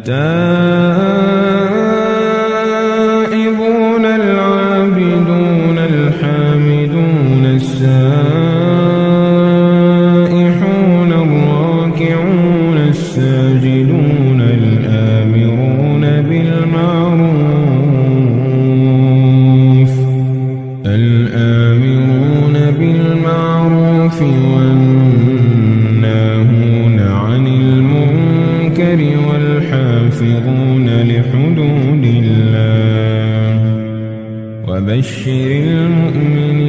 التائبون العابدون الحامدون السائحون الراكعون الساجدون الآمرون بالمعروف والناهون عن المنكر والحافظون لحدود الله وبشر المؤمنين